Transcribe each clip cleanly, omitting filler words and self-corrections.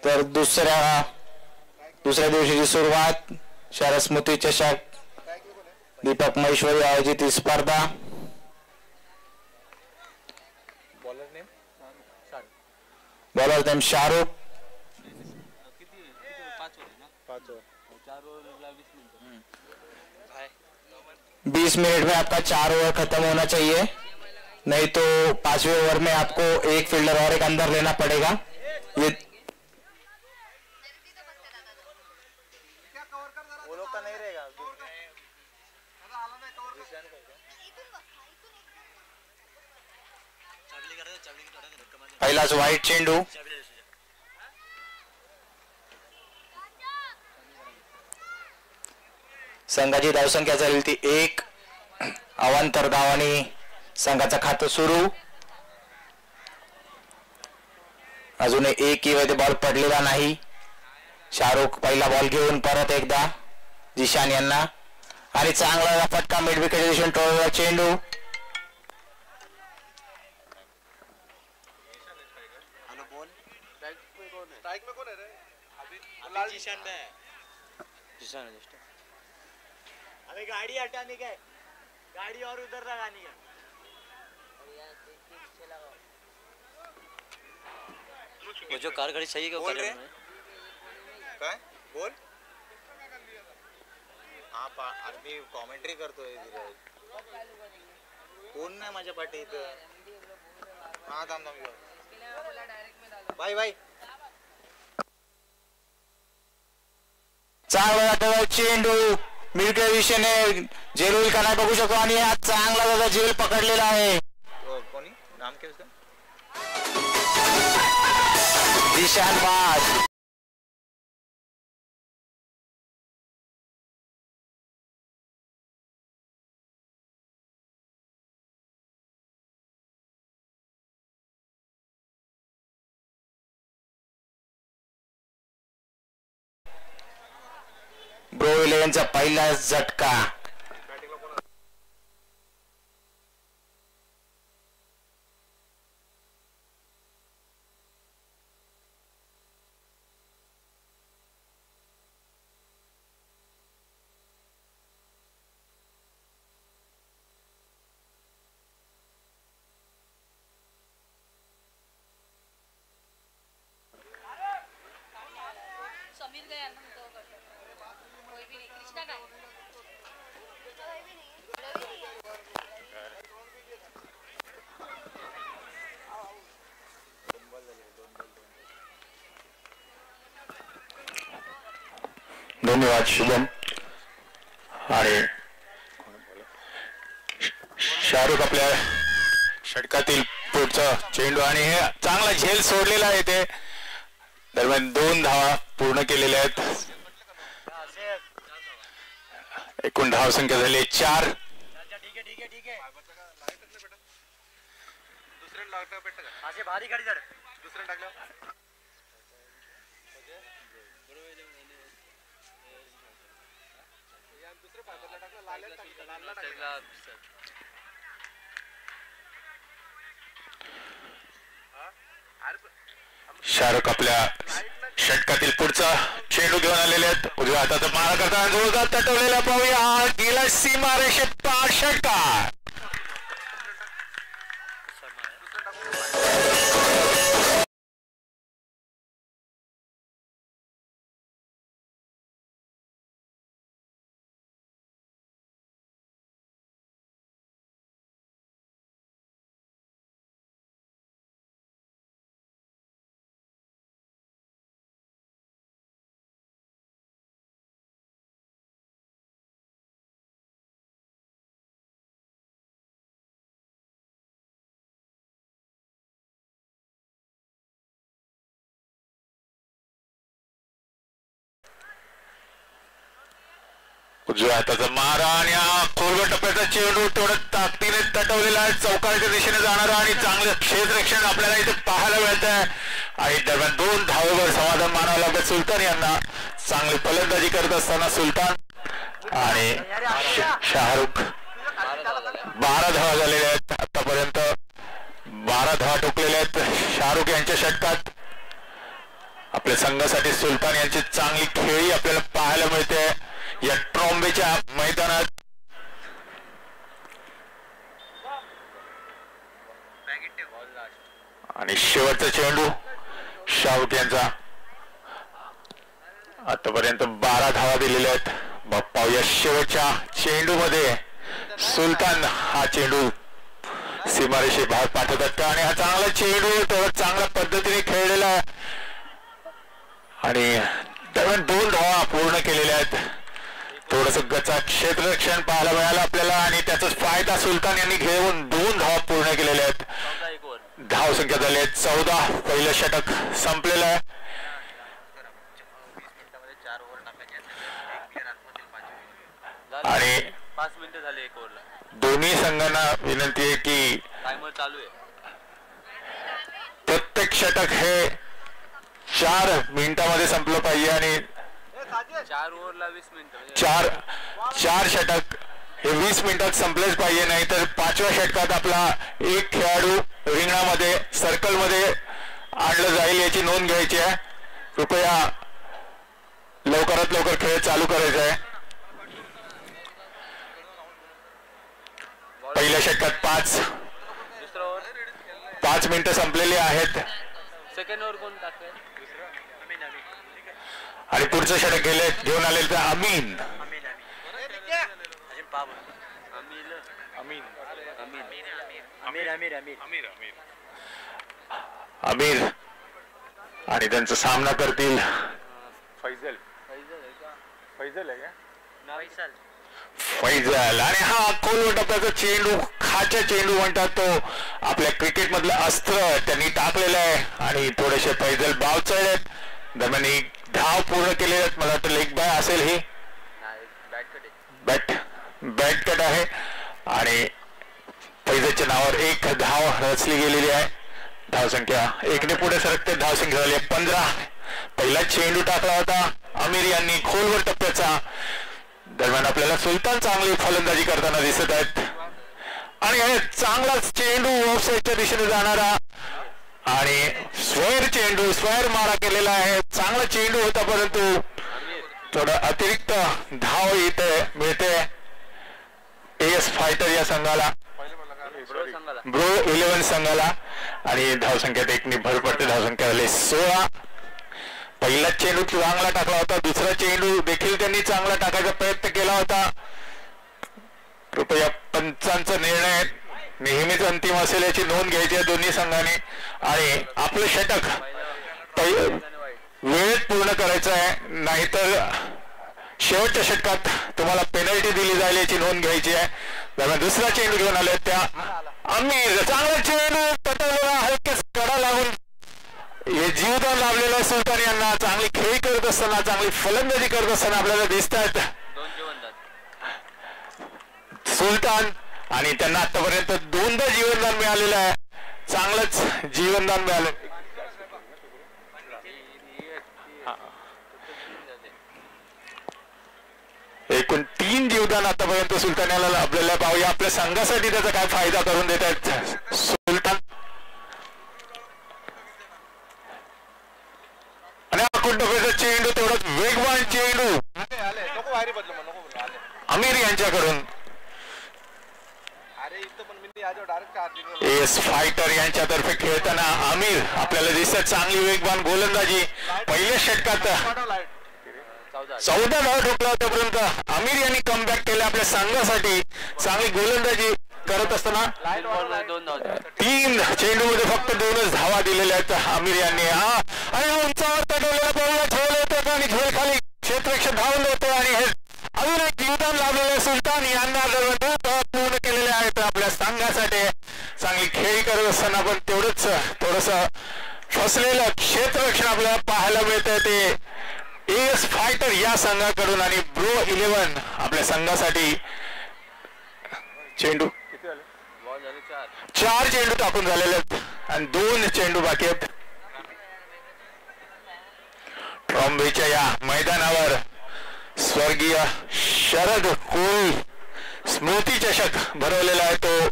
तर दुसऱ्या दिवशीची सुरुवात शरद स्मृती चषक दीपक महेश्वरी आयोजित ही स्पर्धा. Bowler name Shahrukh. 20 मिनट में आपका 4 ओवर खत्म होना चाहिए, नहीं तो 5वें ओवर में आपको एक फील्डर और एक अंदर लेना पड़ेगा. ये वो लोग का नहीं रहेगा. पहिलाच वाईट चेंडू. संघाची धावसंख्या झाली ती 1. अवांतर धावांनी संघाचं खातं सुरू. अजून एकही वैध बॉल पडलेला नाही. शाहरुख पहिला बॉल घेऊन परत एकदा जिशान यांना आणि चांगला फटका मिड विकेट डिरेक्शन टोळला चेंडू. अबे गाड़ी हटाने का है, गाड़ी और उधर लगानी है. वो जो कार गाड़ी सही है बोल रहे काय बोल. हा आम्ही कॉमेंट्री करतोय. कोण नाही माझ्या पाठी इथं. हा थांब बाय बाय. चांगला चेंडू मिडविकेट दिशेने जेल होईल का नाही बघू शकतो आणि हा चांगला त्याचा जेल पकडलेला आहे. कोणी नाम काय उसका? जिशान बाज. ब्रो 11चा पहिला झटका. धन्यवाद शुभम. आणि शाहरुख आपल्या षटकातील पुढचा चेंडू आणि हे चांगला झेल सोडलेला आहे. ते दरम्यान 2 धावा पूर्ण केलेल्या आहेत. एकूण धाव संख्या झाली 4. भारी गाडी जड दुसऱ्या टाकलं. शाहरुख आपल्या षटकातील पुढचा चेंडू घेऊन आलेले आहेत. उजव्या हाताचा मारा करताना जोरदार तटवलेला पाहूया. गेला सीमारेषेत पार षटकार. उजव्या हाताचा मारा आणि हा खोलगट टप्प्याचा चेंडू तेवढं ताकदीने तटवलेला आहे. चौकाराच्या दिशेने जाणारा आणि चांगलं क्षेत्ररक्षण आपल्याला इथे पाहायला मिळत आहे. आणि दरम्यान 2 धावेवर समाधान मानावं लागत सुलतान यांना. चांगली फलंदाजी करत असताना सुलतान आणि शाहरुख 12 धावा झालेल्या आहेत आतापर्यंत. 12 धावा ठोकलेल्या आहेत शाहरुख यांच्या षटकात. आपल्या संघासाठी सुलतान यांची चांगली खेळी आपल्याला पाहायला मिळते या ट्रॉम्बेच्या मैदानात. आणि शेवटचा चेंडू शाहूक यांचा. आतापर्यंत 12 धावा दिलेल्या आहेत. बाप्पा या शेवटच्या चेंडू मध्ये सुलतान हा चेंडू सीमारेषे भाग पाठवतात आणि हा चांगला चेंडू तेवढा चांगल्या पद्धतीने खेळलेला आहे आणि दरम्यान 2 धावा पूर्ण केलेल्या आहेत. थोडस गचा क्षेत्ररक्षण पाहायला मिळालं आपल्याला आणि त्याचाच फायदा सुलतान यांनी घेऊन 2 धावा पूर्ण केलेल्या आहेत. धाव संख्या झाली आहे 14. पहिलं षटक संपलेलं आहे. आणि 5 मिनिटं झाले 1 ओव्हरला. दोन्ही संघांना विनंती आहे की टायमर चालू आहे. प्रत्येक षटक हे 4 मिनिटांमध्ये संपलं पाहिजे आणि 4 ओव्हरला 20 मिनिटं. 4 षटक हे 20 मिनिटात संपलेच पाहिजे. नाही तर 5व्या षटकात आपला एक खेळाडू रिंगणामध्ये सर्कलमध्ये आणलं जाईल याची नोंद घ्यायची आहे. कृपया लवकरात लवकर खेळ चालू करायचा आहे. पहिल्या षटकात 5 मिनिटं संपलेली आहेत. सेकंड ओव्हर कोण टाकतोय आणि पुढचं षटक घेऊन आलेलं तर अमीन. अमीर आणि त्यांचा सामना करतील फैजल. आणि हा खोलवर टप्प्याचा चेंडू खाच्या चेंडू म्हणतात तो आपल्या क्रिकेट मधलं अस्त्र त्यांनी टाकलेलं आहे आणि थोडेसे फैजल बाव चढलेत. दरम्यान एक धाव पूर्ण केले आहेत. मला वाटतं लेग बाय असेल ही. बॅट कट आहे आणि फैजलच्या नावावर 1 धाव रचली गेलेली आहे. धाव संख्या 1 ने पुढे सरकते. धाव संख्या झाली 15. पहिला चेंडू टाकला होता अमीर यांनी खोलवर टप्प्याचा. दरम्यान आपल्याला सुलतान चांगली फलंदाजी करताना दिसत आहेत आणि हे चांगलाच चेंडू ऑफसाईडच्या दिशेने जाणारा आणि स्क्वेअर मारा केलेला आहे. चांगला चेंडू होता परंतु थोडं अतिरिक्त धाव इथे मिळते एस फायटर या संघाला, ब्रो 11 संघाला. आणि धावसंख्येत 1 ने भर पडते. धावसंख्या झाली 16. पहिला चेंडू चांगला टाकला होता. दुसरा चेंडू देखील त्यांनी चांगला टाकायचा प्रयत्न केला होता. कृपया पंचांचा निर्णय नेहमीच अंतिम असेल याची नोंद घ्यायची आहे दोन्ही संघांनी. आणि आपलं षटक वेळेत पूर्ण करायचं आहे नाहीतर शेवटच्या षटकात तुम्हाला पेनल्टी दिली जाईल याची नोंद घ्यायची आहे. दरम्यान दुसरा चेंडू घेऊन आले त्या अमीर. चांगला चेंडू पटवलेला हलक्याच कडा लागून हे जीवदान लाभलेलं आहे सुलतान यांना. चांगली खेळी करत असताना चांगली फलंदाजी करत असताना आपल्याला दिसत आहेत सुलतान आणि त्यांना आतापर्यंत 2दा जीवनदान मिळालेलं आहे. चांगलंच जीवनदान मिळालं. एकूण 3 जीवदान आतापर्यंत सुलतान याला लाभलेलं. पाहूया आपल्या संघासाठी त्याचा काय फायदा करून देत आहेत सुलतान. आणि चेंडू तेवढाच वेगवान चेंडू अमीर यांच्याकडून. एस फायटर यांच्यातर्फे खेळताना आमिर आपल्याला दिसत चांगली वेगवान गोलंदाजी. पहिल्या षटकात 14 धावा ठोकला होत्यापर्यंत आमिर यांनी कमबॅक केलं आपल्या संघासाठी. चांगली गोलंदाजी करत असताना 3 चेंडूमध्ये फक्त 2च धावा दिलेल्या आहेत आमिर यांनी. आणि उंचावर तटवलेला बॉल ठेवलं होतं आणि खेळ खाली क्षेत्ररक्षक धावलं होतं आणि हे अजून एक जीवदान लाभलेले सुलतान यांना पूर्ण केलेले आहेत आपल्या संघासाठी. चांगली खेळी करत असताना पण तेवढंच थोडस फसलेलं क्षेत्ररक्षण आपल्याला पाहायला मिळतं ते एस फायटर या संघाकडून. आणि ब्रो 11 आपल्या संघासाठी चेंडू 4 चेंडू टाकून झालेले आहेत आणि 2 चेंडू बाकी आहेत. ट्रॉम्बेच्या या मैदानावर स्वर्गीय शरद कोळी स्मृती चषक भरवलेला आहे. तो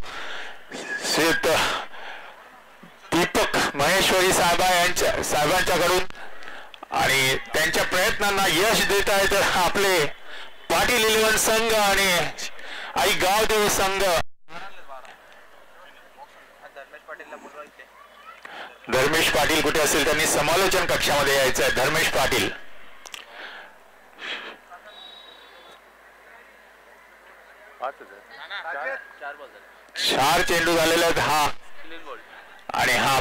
श्रीयुत दीपक महेश्वरी साहेबांच्याकडून आणि त्यांच्या प्रयत्नांना यश देत आहेत आपले पाटील 11 संघ आणि आई गावदेवी संघ. धर्मेश पाटील कुठे असेल त्यांनी समालोचन कक्षामध्ये यायचं आहे. धर्मेश पाटील चार चेंडू झालेले आहेत. हा आणि हा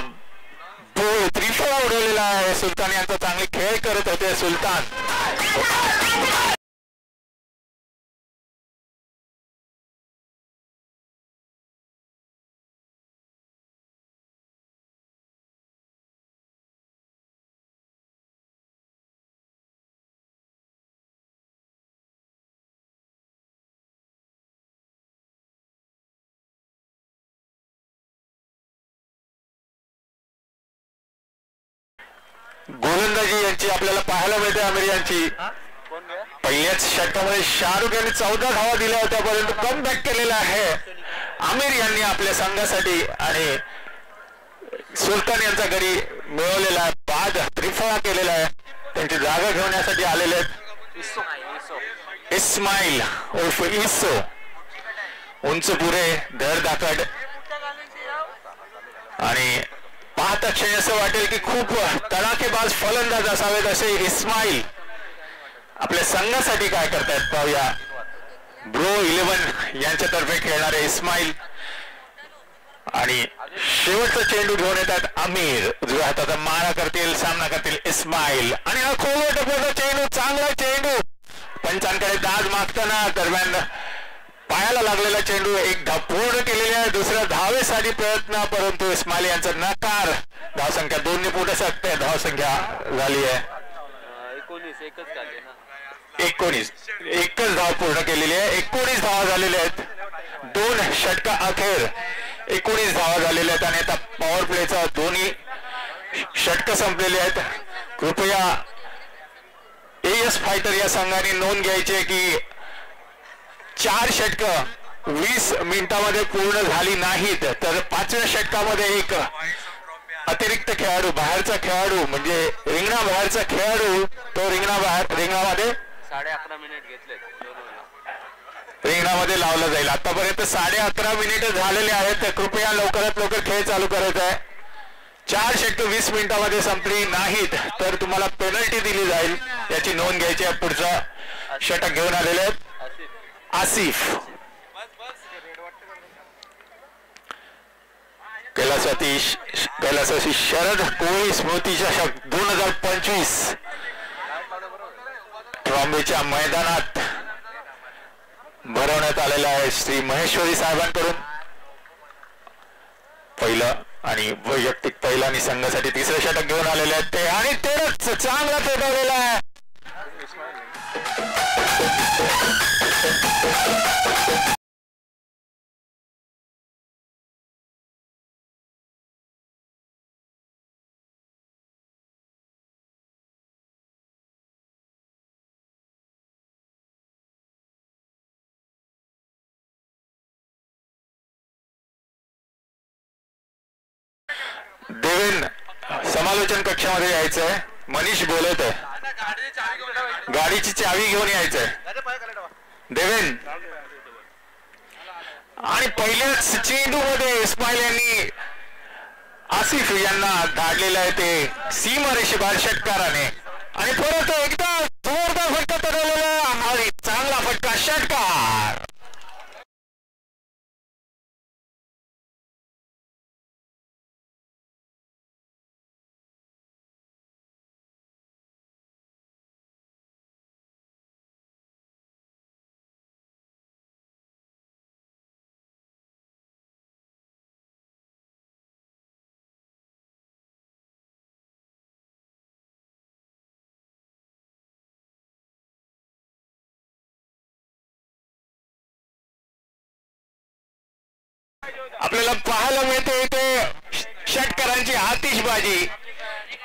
त्रिफळा उडवलेला आहे. सुलतान यांचा चांगले खेळ करत होते. सुलतान गोलंदाजी यांची आपल्याला पाहायला मिळते. आमिर यांची पहिल्याच षटकामध्ये शाहरुख यांनी 14 धावा दिल्या होत्या परंतु कम बॅक केलेला आहे आमिर यांनी आपल्या संघासाठी आणि सुलतान यांचा गडी मिळवलेला आहे. बाद त्रिफळा केलेला आहे. त्यांची जागा घेण्यासाठी आलेले आहेत इस्माईल उर्फ इसो. उंच पुरे धड धाकड आणि पाहता क्षणी असं वाटेल की खूप तडाखेबाज फलंदाज असावेत असे इस्माईल आपल्या संघासाठी काय करतायत पाहूया. ब्रो 11 यांच्यातर्फे खेळणारे इस्माईल आणि शेवटचा चेंडू घेऊन येतात आमिर. उजव्या हाताचा मारा करतील. सामना करतील इस्माईल आणि हा खोल टप्प्याचा चेंडू. चांगला चेंडू पंचांकडे दाद मागताना दरम्यान पायाला लागलेला चेंडू. एक धाव पूर्ण केलेली आहे. दुसऱ्या धावेसाठी प्रयत्न परंतु इस्माईल यांचा नकार. धावसंख्या 2 ने पुढे सरकते. धावसंख्या झाली आहे 19. एकच धाव पूर्ण केलेली आहे. 19 धावा झालेल्या आहेत. 2 षटका अखेर 19 धावा झालेल्या आहेत आणि आता पॉवर प्लेचा दोन्ही षटक संपलेले आहेत. कृपया एएस फायटर या संघाने नोंद घ्यायची की 4 षटक 20 मिनिटांमध्ये पूर्ण झाली नाहीत तर 5व्या षटकामध्ये एक अतिरिक्त खेळाडू बाहेरचा खेळाडू म्हणजे रिंगणा बाहेरचा खेळाडू तो रिंगणामध्ये 11.5 मिनिट घेतले रिंगणामध्ये लावला जाईल. आतापर्यंत 11.5 मिनिट झालेले आहेत. कृपया लवकरात लवकर खेळ चालू करायचा आहे. 4 षटक 20 मिनिटांमध्ये संपली नाहीत तर तुम्हाला पेनल्टी दिली जाईल याची नोंद घ्यायची आहे. पुढचा षटक घेऊन आलेले आहेत आसिफ. कैलासवासी शरद कोळी स्मृती चषक 2025 ट्रॉम्बेच्या मैदानात भरवण्यात आलेला आहे. श्री महेश्वरी साहेबांकडून पहिलं आणि वैयक्तिक पहिला आणि संघासाठी 3रं षटक घेऊन आलेले आहेत ते आणि तेच चांगला पेटवलेला आहे. देवेन समालोचन कक्षामध्ये यायचंय. मनीष बोलत आहे. गाडीची चावी घेऊन यायचंय देवेन. आणि पहिल्याच चेंडू मध्ये इस्माईल यांनी आसिफ यांना धाडलेलं आहे ते सीमारेषेबाहेर षटकाराने आणि परत एकदा जोरदार फटका ठरवलेला आणि चांगला फटका षटकार. आपल्याला पाहायला मिळते ते षटकारांची आतिषबाजी.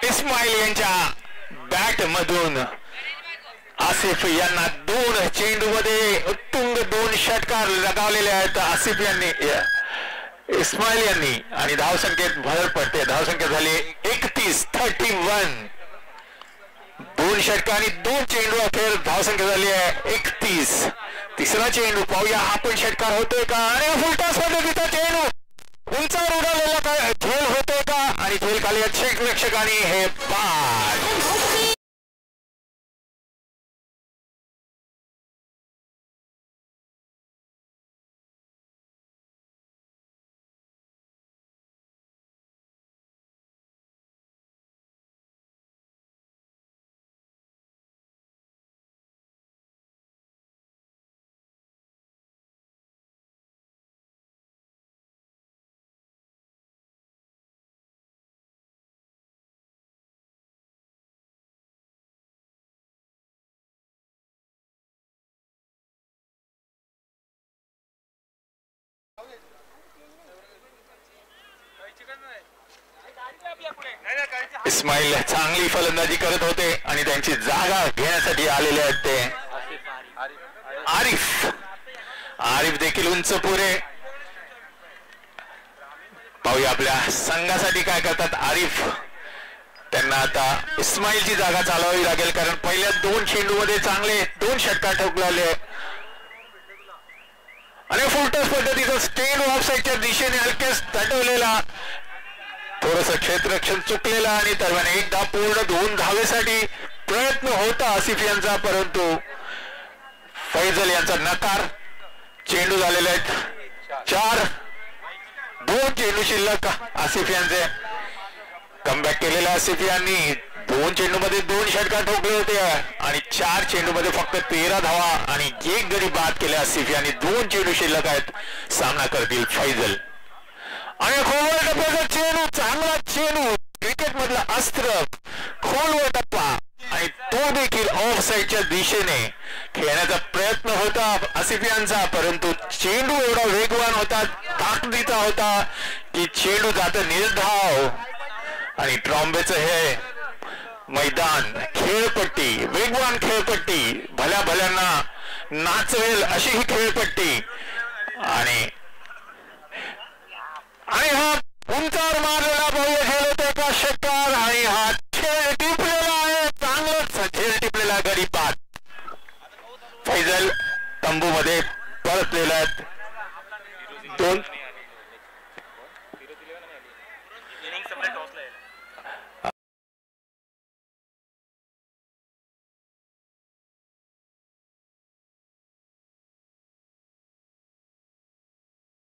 इस्माईल यांच्या बॅट मधून आसिफ यांना 2 चेंडू मध्ये उत्तुंग 2 षटकार लगावलेले आहेत आसिफ यांनी इस्माईल यांनी आणि धावसंख्येत भर पडते. धावसंख्या झाली 31. 2 षटक आणि 2 चेंडू अखेर धावसंख्या झाली आहे 31. तिसरा चेंडू पाहूया हा पण षटकार होतोय का आणि फुलटॉस पद्धतीचा चेंडू उंचावर उडवलेला झेल होतोय का आणि झेल खाली क्षेत्ररक्षकांनी हे बाद. इस्माईल चांगली फलंदाजी करत होते आणि त्यांची जागा घेण्यासाठी आलेले आहेत ते आरिफ देखील उंच पुरे. पाहूया आपल्या संघासाठी काय करतात आरिफ. त्यांना आता इस्माईलची जागा चालवावी लागेल कारण पहिल्या 2 चेंडू मध्ये चांगले 2 षटकार ठोकले आणि फुलटॉस पद्धतीचा स्टेन ऑफसाईडच्या दिशेने हलकेच तटवलेला थोडस क्षेत्ररक्षण चुकलेला आणि दरम्यान एकदा पूर्ण 2 धावेसाठी प्रयत्न होता आसिफ यांचा परंतु फैजल यांचा नकार. चेंडू झालेले आहेत 4. 2 चेंडू शिल्लक आसिफ यांचे. कमबॅक केलेल्या आसिफ यांनी 2 चेंडू मध्ये 2 षटकार ठोकले होते आणि 4 चेंडू मध्ये फक्त 13 धावा आणि 1 गडी बाद केले आसिफ यांनी. 2 चेंडू शिल्लक आहेत. सामना करतील फैजल आणि खोलवर टप्प्याचा चेंडू चांगला चेंडू क्रिकेट मधला अस्त्र खोलवर टप्पा आणि तो देखील ऑफ साईडच्या दिशेने खेळण्याचा प्रयत्न होता आसिफ यांचा परंतु चेंडू एवढा वेगवान होता ताकदीचा होता की चेंडू जात निर्धाव आणि ट्रॉम्बेचं हे मैदान खेळपट्टी वेगवान खेळपट्टी भल्या भल्यांना नाचवेल अशी ही खेळपट्टी आणि हा उंचावर मारलेला भव्य झेल होता का षटकार आणि हा खेळ टिपलेला आहे चांगलाच झेल टिपलेला गडी बाद. फैजल तंबू मध्ये परतलेला आहेत. 2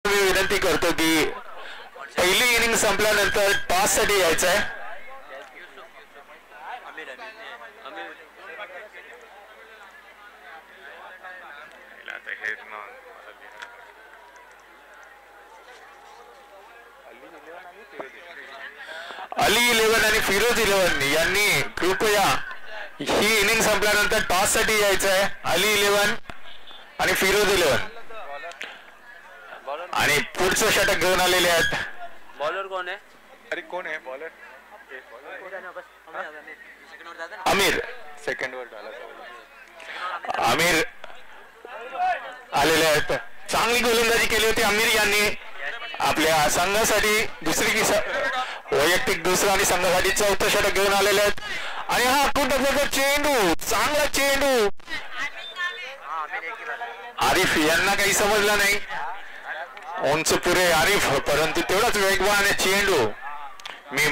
मी विनंती करतो की पहिली इनिंग संपल्यानंतर टॉस साठी यायचं आहे. अली 11 आणि फिरोज 11 यांनी कृपया ही इनिंग संपल्यानंतर टॉस साठी यायचं आहे. अली 11 आणि फिरोज 11 आणि पुढचं षटक घेऊन आलेले आहेत. बॉलर कोण आहे? अरे कोण आहे बॉलर? आमिर सेकंड वर आमिर आलेले आहेत. चांगली गोलंदाजी केली होती आमिर यांनी आपल्या संघासाठी वैयक्तिक दुसरा आणि संघासाठी 4थं षटक घेऊन आलेले आहेत आणि हा कुठं चेंडू चांगला चेंडू आरिफ यांना काही समजलं नाही. उंच पुरे आरिफ परंतु तेवढाच वेगवान चेंडू. मी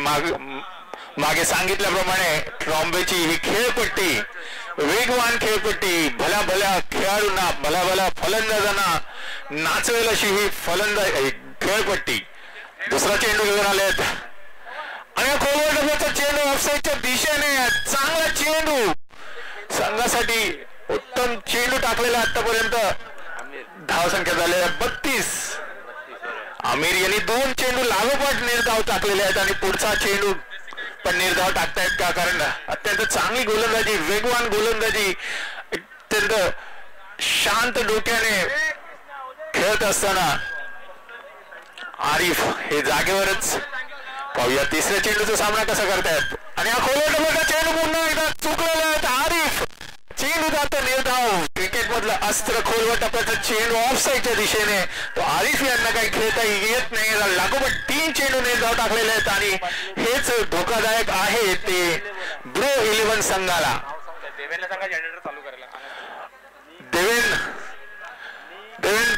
मागे सांगितल्याप्रमाणे ट्रॉम्बेची ही खेळपट्टी वेगवान खेळपट्टी भल्या भल्या खेळाडूंना भल्या भल्या फलंदाजांना नाचवेल अशी ही खेळपट्टी. दुसरा चेंडू घेऊन आलेत आणि खोलवर डब्याचा चेंडू ऑफसाईडच्या दिशेने चांगला चेंडू संघासाठी उत्तम चेंडू टाकलेला आतापर्यंत. धावसंख्या झालेल्या 32. आमिर यांनी 2 चेंडू लागोपाठ निर्धाव टाकलेले आहेत आणि पुढचा चेंडू पण निर्धाव टाकतायत का कारण अत्यंत चांगली गोलंदाजी वेगवान गोलंदाजी अत्यंत शांत डोक्याने खेळत असताना आरिफ हे जागेवरच. पाहूया तिसऱ्या चेंडूचा सामना कसा करतायत आणि हा खोलवर चेंडू पुन्हा एकदा चुकलेला आहे. आरिफ चेंडू जात निर्धाव क्रिकेट मधलं अस्त्र खोलवर टप्प्याचा चेंडू ऑफसाईडच्या दिशेने. तो आरिफ यांना काही खेळता येत नाही. लागोपाठ 3 चेंडू निर्धाव टाकलेले आहेत आणि हेच धोकादायक आहे ते ब्रो 11 संघाला. देवेंद्रला सांगा जनरेटर चालू करायला. देवेन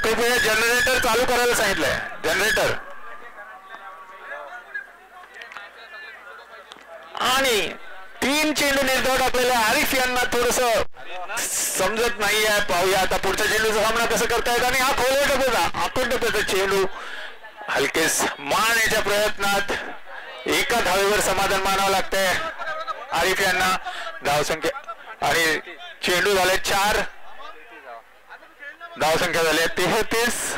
कृपया जनरेटर चालू करायला सांगितलंय. जनरेटर. आणि 3 चेंडू निर्धाव टाकलेल्या आरिफ यांना थोडस समजत नाहीये. पाहूया आता पुढच्या चेंडूचा सामना कसं करतायत. आणि हा खोलवर टप्प्याचा आखून टप्प्याचा चेंडू हलकेच मारण्याच्या प्रयत्नात एका धावेवर समाधान मानावं लागतंय आरिफ यांना. धावसंख्या आणि चेंडू झाले 4. धावसंख्या झाली 33.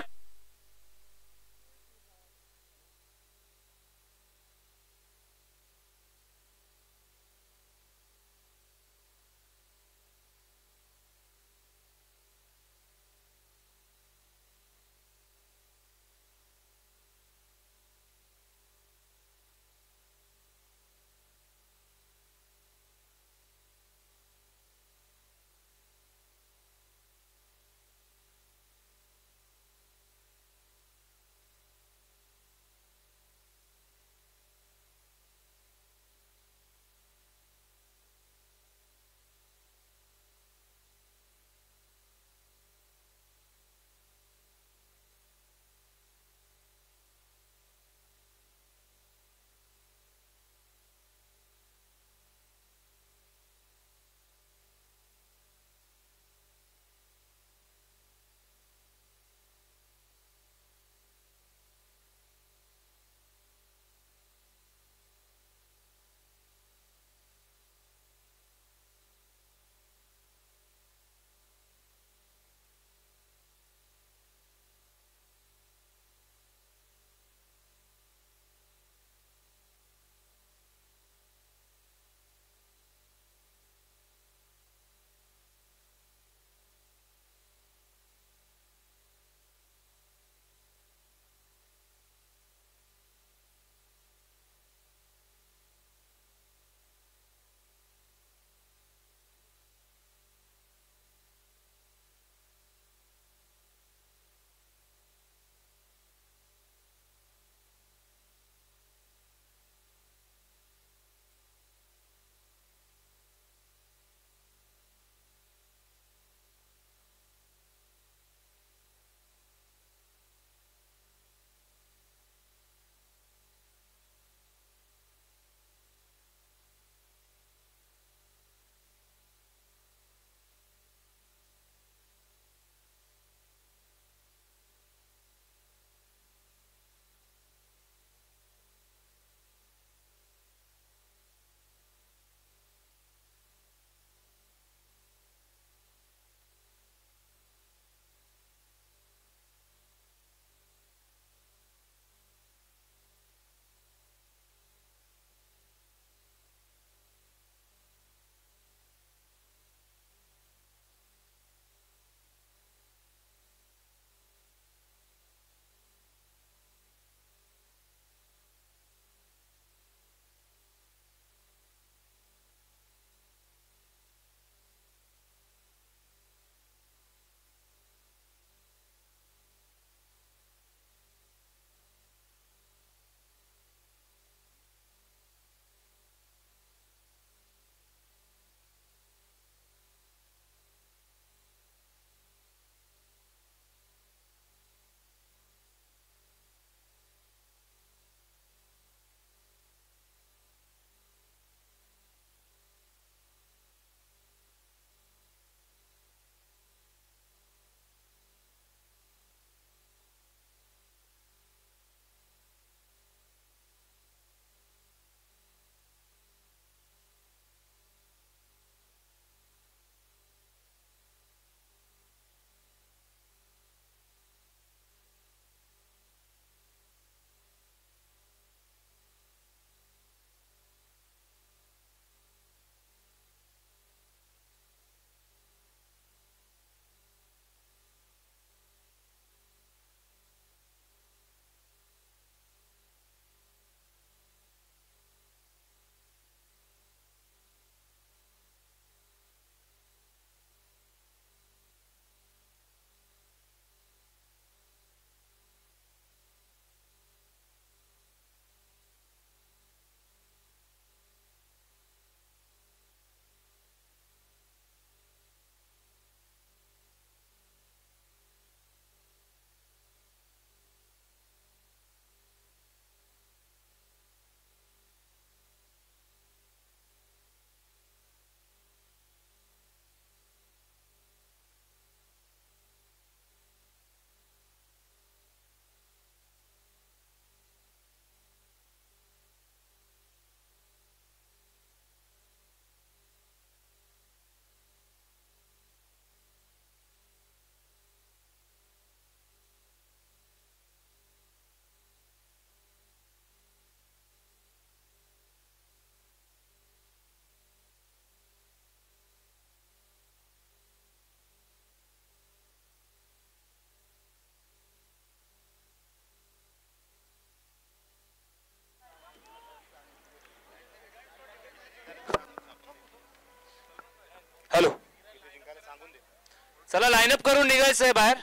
चला लाइनअप करून निघायचं आहे बाहेर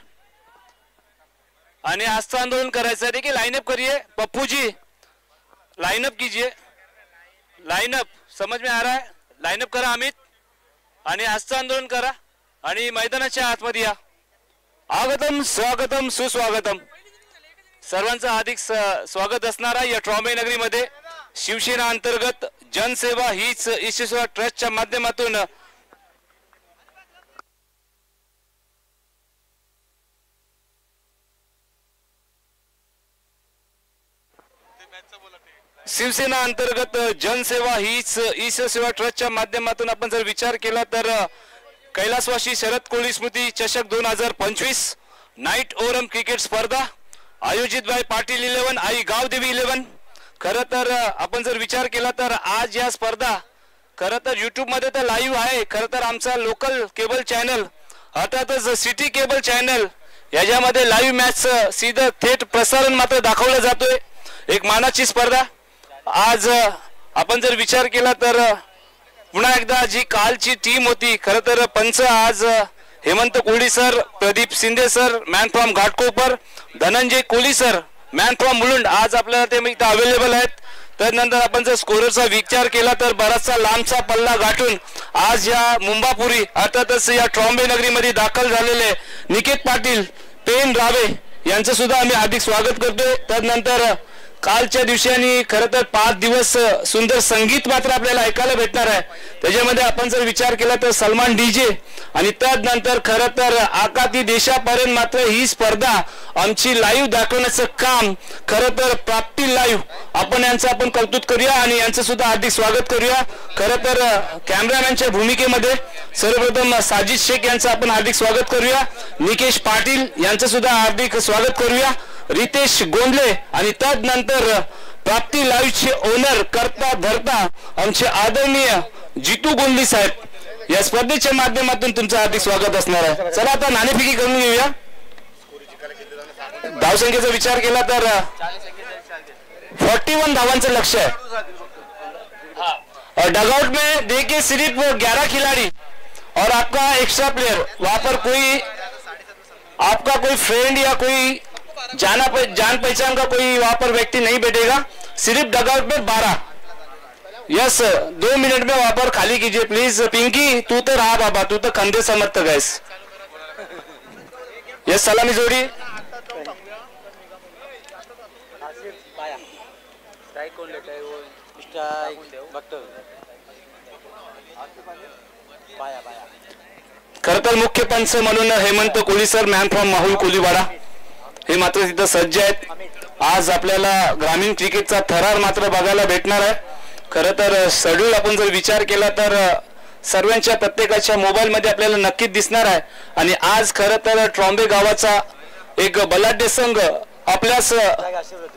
आणि आजचं आंदोलन करायचं आहे. देखील लाइनअप करिए पप्पू जी, लाइनअप कीजिए. लाइनअप समझ में आ रहा है? लाइनअप करा अमित आणि आजचं आंदोलन करा आणि मैदानाच्या आतमध्ये या. आगतम स्वागतम सुस्वागतम. सर्वांचं हार्दिक स्वागत असणारा या ट्रॉम्बे नगरीमध्ये शिवसेना अंतर्गत जनसेवा हीच ईश्वर ट्रस्टच्या माध्यमातून शिवसेना अंतर्गत जनसेवा हीच ईश्वर सेवा ट्रस्टच्या माध्यमातून आपण जर विचार केला तर कैलासवासी शरद कोळी स्मृती चषक 2025 नाईट ओरम क्रिकेट स्पर्धा आयोजित बाय पाटील 11 आई गावदेवी 11. खरं तर आपण जर विचार केला तर आज या स्पर्धा खरं तर YouTube मध्ये तर लाईव्ह आहे. खरं तर आमचा लोकल केबल चॅनल अर्थातच सिटी केबल चॅनल याच्यामध्ये लाईव्ह मॅच सीधं थेट प्रसारण मात्र दाखवलं जातोय. एक मानाची स्पर्धा. आज आपण जर विचार केला तर पुन्हा एकदा जी कालची टीम होती खरं तर पंच आज Hemant Kohli sir, Pradeep Shinde sir man from Ghatkopar, Dhananjay Kohli sir man from Mulund आज आपल्याला ते इथं अवेलेबल आहेत. त्यानंतर आपण जर स्कोररचा विचार केला तर बराचसा लांबचा पल्ला गाठून आज या मुंबापुरी अर्थातच या ट्रॉम्बे नगरीमध्ये दाखल झालेले निकेत पाटील पेन रावे यांचं सुद्धा आम्ही हार्दिक स्वागत करतोय. त्यानंतर कालच्या दिवशी आणि खरं तर 5 दिवस सुंदर संगीत मात्र आपल्याला ऐकायला भेटणार आहे. त्याच्यामध्ये आपण जर विचार केला तर सलमान डीजे आणि त्यानंतर खरं तर आकाती देशापर्यंत मात्र ही स्पर्धा आमची लाईव्ह दाखवण्याचं काम खरं तर प्राप्ती लाईव्ह आपण यांचं आपण कौतुक करूया आणि यांचं सुद्धा हार्दिक स्वागत करूया. खरं तर कॅमेरामॅनच्या भूमिकेमध्ये सर्वप्रथम साजिद शेख यांचं आपण हार्दिक स्वागत करूया. निकेश पाटील यांचं सुद्धा हार्दिक स्वागत करूया. रितेश गोंडले आणि त्यानंतर प्राप्ती लाईव्हचे ओनर करता धरता आमचे आदरणीय जितू गोंडली साहेब या स्पर्धेच्या माध्यमातून तुमचं हार्दिक स्वागत असणार आहे. चला आता नाणेफेकी करून घेऊया. धावसंख्येचा विचार केला तर 41 धावांचं लक्ष्य आहे. डगआउट में देखिए सिर्फ 11 खिलाड़ी और आपका एक्स्ट्रा प्लेयर. वहां पर कोई आपका कोई फ्रेंड या कोई जान पहचान का कोई वहां पर व्यक्ति नहीं बैठेगा. सिर्फ डगआउट में 12. यस 2 मिनट में वहां पर खाली कीजिए प्लीज. पिंकी तू तो रहा बाबा, तू तो कंधे समझत गैस. यस सलामी जोड़ी कौन लेता है वो खरं तर मुख्य पंच म्हणून Hemant Kohli sir man from Mahul Koliwada हे मात्र तिथं सज्ज आहेत. आज आपल्याला ग्रामीण क्रिकेटचा थरार मात्र बघायला भेटणार आहे. खरं तर शेड्यूल आपण जर विचार केला तर सर्वांच्या प्रत्येकाच्या मोबाईल मध्ये आपल्याला नक्कीच दिसणार आहे. आणि आज खरं तर ट्रॉम्बे गावाचा एक बलाढ्य संघ आपल्यास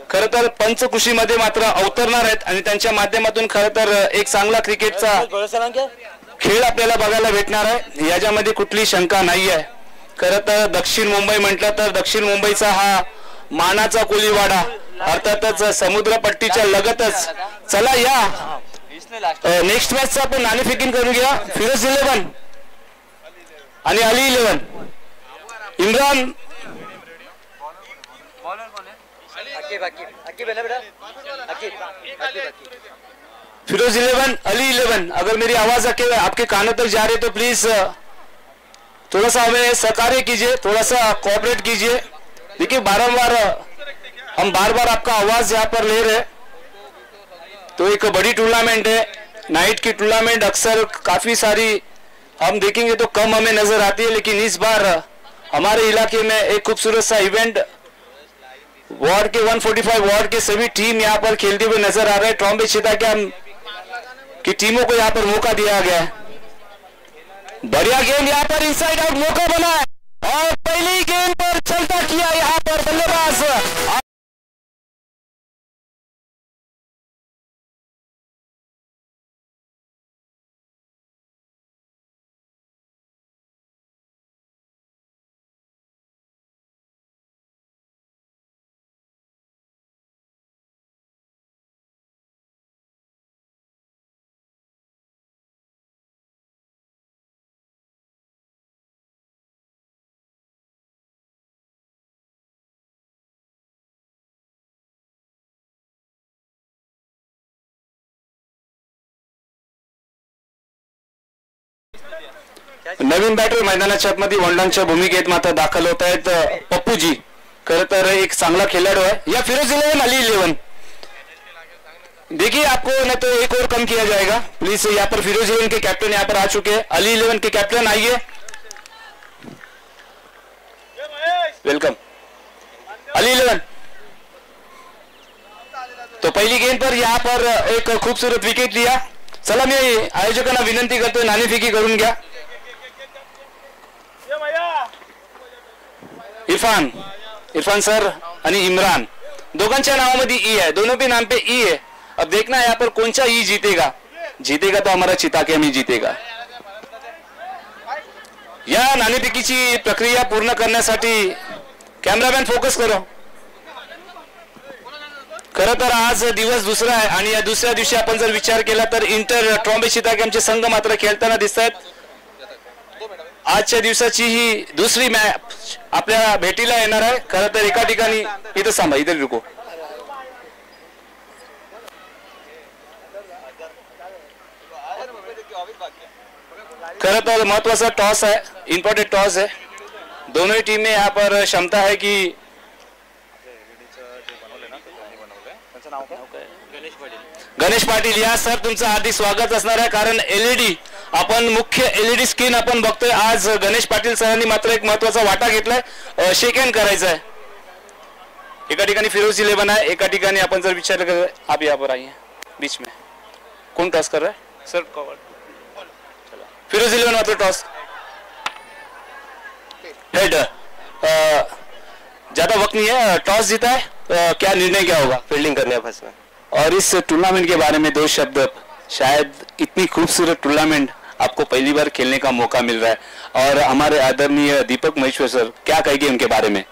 खरं तर पंचकुशीमध्ये मात्र अवतरणार आहेत आणि त्यांच्या माध्यमातून खरं तर एक चांगला क्रिकेटचा खेळ आपल्याला बघायला भेटणार आहे. याच्यामध्ये कुठली शंका नाही आहे. खरं तर दक्षिण मुंबई म्हटलं तर दक्षिण मुंबईचा हा मानाचा कोलीवाडा अर्थातच समुद्रपट्टीच्या लगतच. चला या नेक्स्ट मॅचचा आपण नाणेफेकी करून घ्या. फिरोज 11 आणि अली 11. इम्रान फिरोज 11 अली 11. अगर मेरी आवाज आपके कानों तक जा रही है तो प्लीज थोड़ा सा हमें सहकार्य कीजिए, थोड़ा सा कोऑपरेट कीजिए. देखिए हम बार बार आपका आवाज यहाँ पर ले रहे. तो एक बड़ी टूर्नामेंट है, नाइट की टूर्नामेंट अक्सर काफी सारी हम देखेंगे तो कम हमें नजर आती है, लेकिन इस बार हमारे इलाके में एक खूबसूरत सा इवेंट वार्ड के 145 वार्ड के सभी टीम यहाँ पर खेलते हुए नजर आ रहे हैं. ट्रॉम्बे क्षेत्र की टीमों को यहाँ पर मौका दिया गया है. बढ़िया गेम यहाँ पर इनसाइड आउट मौका बना है और पहली गेंद पर चलता किया यहाँ पर बल्लेबाज नवीन बॅटर मैदानाच्या आतमध्ये वडिलांच्या भूमिकेत मात्र दाखल होत आहेत पप्पूजी. खरं तर एक चांगला खिलाडू है. या फिरोज 11 अली 11 देखिए आपको न तो एक और कम किया जाएगा प्लीज. यहाँ पर फिरोज 11 के कैप्टन यहाँ पर आ चुके हैं. अली 11 के कैप्टन आइए. वेलकम अली 11. तो पहली गेंद पर यहाँ पर एक खूबसूरत विकेट लिया. चला मी आयोजकांना विनंती करतोय नाणेफेकी करून घ्या. इरफान सर आणि इमरान दोघांच्या नावामध्ये ई है. दोनों भी नाम पे ई है. अब देखना है यहाँ पर कौन सा ई जीतेगा. जीतेगा तो हमारा चिताकेमी जीतेगा. या नाणेफेकीची प्रक्रिया पूर्ण करण्यासाठी कॅमेरामॅन फोकस करो. खरं तर आज दिवस दुसरा आहे आणि या दुसऱ्या दिवशी आपण जर विचार केला तर इंटर ट्रॉम्बे चिताकेमचे संघ मात्र खेळताना दिसत आहेत. आजच्या दिवसाची ही दुसरी मॅच आपल्याला भेटीला येणार आहे. खरं तर एका ठिकाणी इथं थांबा. इथं रुको. खरं तर महत्वाचा टॉस है. इम्पोर्टेंट टॉस है. दोनों ही टीमें यहाँ पर क्षमता है कि गणेश पाटील या सर तुमचं हार्दिक स्वागत असणार आहे. कारण एलईडी आपण मुख्य एलईडी स्क्रीन आपण बघतोय. आज गणेश पाटील सरांनी मात्र एक महत्वाचा वाटा घेतलाय. शेक हँड करायचा आहे. एका ठिकाणी फिरोज 11 आहे. एका ठिकाणी आपण जर विचार कर आप यहाँ पर आइए बीच में. कौन टॉस कर रहा है सर. फिरोज 11 मात्र टॉस हेड. ज्यादा वक्त नहीं है. टॉस जीता है. क्या निर्णय क्या होगा. फील्डिंग करने है फर्स्ट में. और इस टूर्नामेंट के बारे में 2 शब्द. शायद इतनी खूबसूरत टूर्नामेंट आपको पहली बार खेलने का मौका मिल रहा है और हमारे आदरणीय दीपक महेश्वर सर क्या कहेंगे उनके बारे में.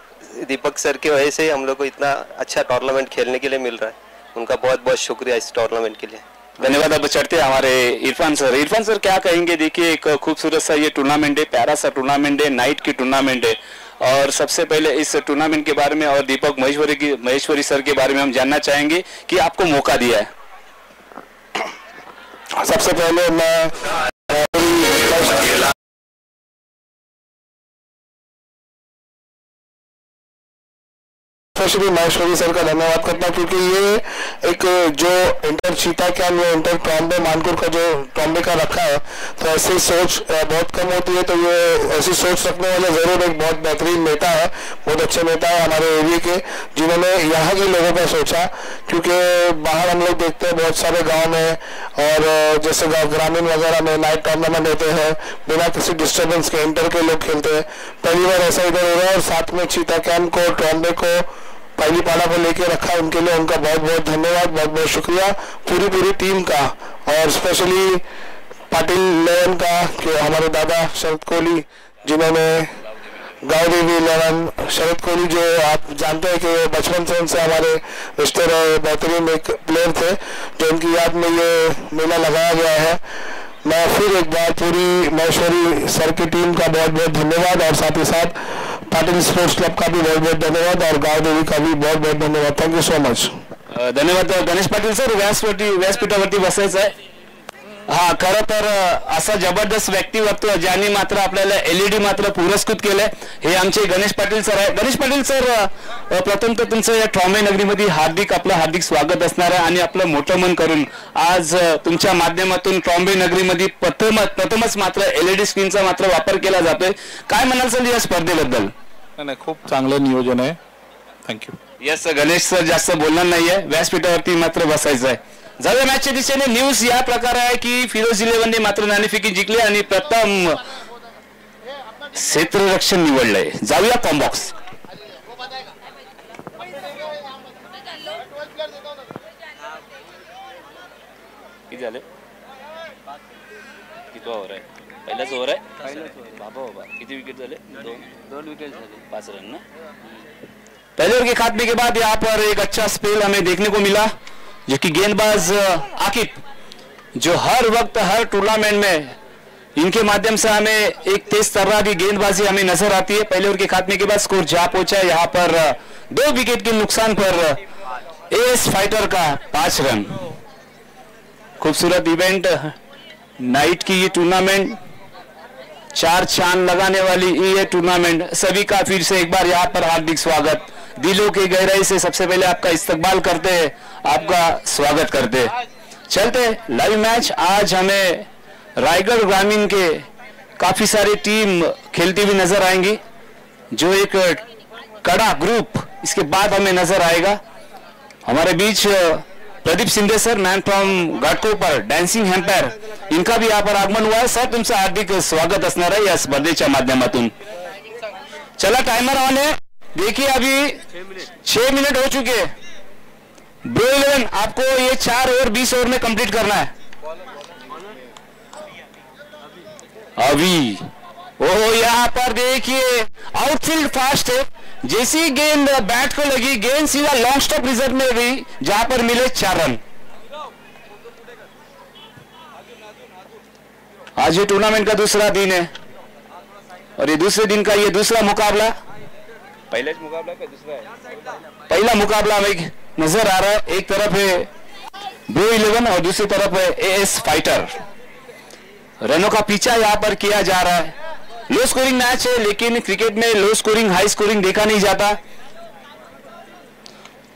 दीपक सर की वजह से हम लोग को इतना अच्छा टूर्नामेंट खेलने के लिए मिल रहा है. उनका बहुत बहुत शुक्रिया इस टूर्नामेंट के लिए. धन्यवाद. अब चढ़ते हमारे इरफान सर. इरफान सर क्या कहेंगे. देखिए एक खूबसूरत सा ये टूर्नामेंट है. प्यारा सा टूर्नामेंट है. नाइट की टूर्नामेंट है और सबसे पहले इस टूर्नामेंट के बारे में और दीपक महेश्वरी सर के बारे में हम जानना चाहेंगे कि आपको मौका दिया है. सबसे पहले मैं स्पेशली महेश्वरी सर का धन्यवाद करता हूँ क्योंकि ये एक जो इंटर चीता कैम या इंटर ट्रॉम्बे मानपुर का जो ट्रॉम्बे का रखा है तो ऐसी सोच बहुत कम होती है. तो ये ऐसी सोच रखने वाले जरूर एक बहुत बेहतरीन नेता है. बहुत अच्छे नेता है हमारे एरिया के जिन्होंने यहाँ के लोगों का सोचा. क्योंकि बाहर हम लोग देखते हैं बहुत सारे गाँव में और जैसे ग्रामीण वगैरह में नाइट टूर्नामेंट होते हैं बिना किसी डिस्टर्बेंस के इंटर के लोग खेलते हैं. पहली बार ऐसा इधर हो रहा है और साथ में चीता कैम को ट्रॉम्बे को पहली पाला को लेके रखा. उनके लिए उनका बहुत बहुत धन्यवाद. बहुत बहुत शुक्रिया पूरी टीम का और स्पेशली पाटिल 11 का कि हमारे दादा शरद कोहली जिन्होंने गाँव देवी 11 शरद कोहली जो आप जानते हैं कि बचपन से उनसे हमारे रिश्ते रहे. बेहतरीन एक प्लेयर थे जो उनकी याद में ये मेला लगाया गया है. मैं फिर एक बार पूरी महेश्वरी सर की टीम का बहुत बहुत धन्यवाद और साथ ही साथ पाटिल स्पोर्ट्स क्लब का भी बहुत बहुत धन्यवाद और गाँव देवी का भी बहुत बहुत धन्यवाद. Thank you so much. धन्यवाद. गणेश पाटील सर व्यासपीठावरती बसायचं आहे. हा खरं तर असं जबरदस्त व्यक्तिमत्व ज्यांनी मात्र आपल्याला एलईडी मात्र पुरस्कृत केलंय हे आमचे गणेश पाटील सर आहे. गणेश पाटील सर प्रथम तर तुमचं या ट्रॉम्बे नगरीमध्ये हार्दिक स्वागत असणार आहे आणि आपलं मोठं मन करून आज तुमच्या माध्यमातून ट्रॉम्बे नगरीमध्ये प्रथमच मात्र एलईडी स्क्रीनचा मात्र वापर केला जातोय. काय म्हणाल सर या स्पर्धेबद्दल. नाही खूप चांगलं नियोजन आहे. थँक्यू. यस गणेश सर जास्त बोलणार नाहीये. व्यासपीठावरती मात्र बसायचं आहे. जाऊया मॅचच्या दिशेने. न्यूज या प्रकार आहे की फिरोज 11 ने मात्र नाणेफेकी जिंकली आणि प्रथम क्षेत्ररक्षण निवडलंय. जाऊया कॉम्बॉक्स. किती झाले. किती ओव्हर आहे. पहिलाच ओव्हर आहे. बाबा किती विकेट झाले. 2 विकेट झाले. 5 रन ना. पहले ओवर के खात्मे के बाद यहाँ पर एक अच्छा स्पेल हमें देखने को मिला जो कि गेंदबाज आकिब जो हर वक्त हर टूर्नामेंट में इनके माध्यम से हमें एक तेज तर्रार की गेंदबाजी हमें नजर आती है. पहले ओवर के खात्मे के बाद स्कोर जा पहुंचा है यहाँ पर 2 विकेट के नुकसान पर एएस फाइटर का 5 रन. खूबसूरत इवेंट नाइट की ये टूर्नामेंट चार चांद लगाने वाली ये टूर्नामेंट। सभी का फिर से एक बार यहाँ पर हार्दिक स्वागत। दिलों की गहराई से सबसे पहले आपका इस्तकबाल करते हैं, आपका स्वागत करते हैं। चलते लाइव मैच। आज हमें रायगढ़ ग्रामीण के काफी सारी टीम खेलती हुई नजर आएंगी, जो एक कड़ा ग्रुप इसके बाद हमें नजर आएगा। हमारे बीच Pradeep Shinde sir, man from Ghatkopar, dancing empire, इनका भी यहाँ पर आगमन हुआ है। सर तुमचं हार्दिक स्वागत असणार आहे या स्पर्धेच्या माध्यमातून। चला टाइमर ऑन है। देखिए अभी 6 मिनट हो चुके हैं। ब्रो 11 आपको ये 4 ओवर 20 ओवर में कंप्लीट करना है। अभी ओहो यहाँ पर देखिए आउटफील्ड फास्ट है। जैसी गेंद बैट को लगी, गेंद सीधा लॉन्ग स्टॉप रिजर्व में गई, जहां पर मिले 4 रन। आज ये टूर्नामेंट का दूसरा दिन है और ये दूसरे दिन का ये दूसरा मुकाबला, पहले मुकाबला का दूसरा है, पहला मुकाबला में नजर आ रहा है। एक तरफ है ब्रो 11 और दूसरी तरफ है एएस फाइटर। रनों का पीछा यहां पर किया जा रहा है। लो स्कोरिंग मैच है, लेकिन क्रिकेट में लो स्कोरिंग हाई स्कोरिंग देखा नहीं जाता।